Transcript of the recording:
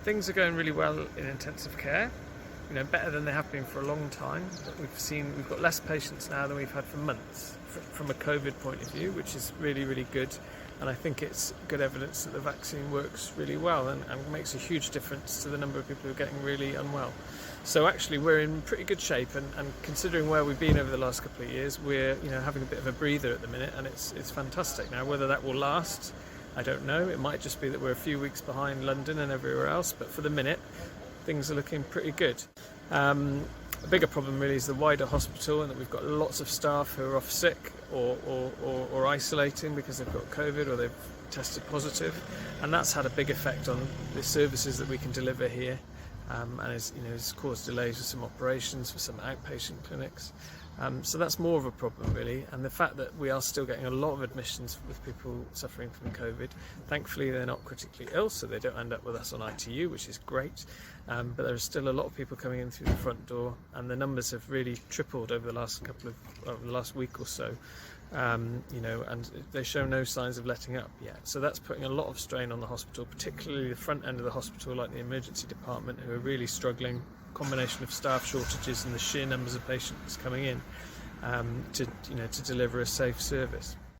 things are going really well in intensive care, better than they have been for a long time. But we've got less patients now than we've had for months from a COVID point of view, which is really, really good. And I think it's good evidence that the vaccine works really well and makes a huge difference to the number of people who are getting really unwell. So actually we're in pretty good shape, and considering where we've been over the last couple of years, we're having a bit of a breather at the minute, and it's fantastic. Now whether that will last, I don't know. It might just be that we're a few weeks behind London and everywhere else, but for the minute things are looking pretty good. A bigger problem really is the wider hospital, and that we've got lots of staff who are off sick or isolating because they've got COVID or they've tested positive, and that's had a big effect on the services that we can deliver here, and has caused delays with some operations for some outpatient clinics. So that's more of a problem really, and the fact that we are still getting a lot of admissions with people suffering from COVID. Thankfully they're not critically ill, so they don't end up with us on ITU, which is great, but there are still a lot of people coming in through the front door, and the numbers have really tripled over the last week or so, and they show no signs of letting up yet. So that's putting a lot of strain on the hospital, particularly the front end of the hospital, like the emergency department, who are really struggling. Combination of staff shortages and the sheer numbers of patients coming in to deliver a safe service.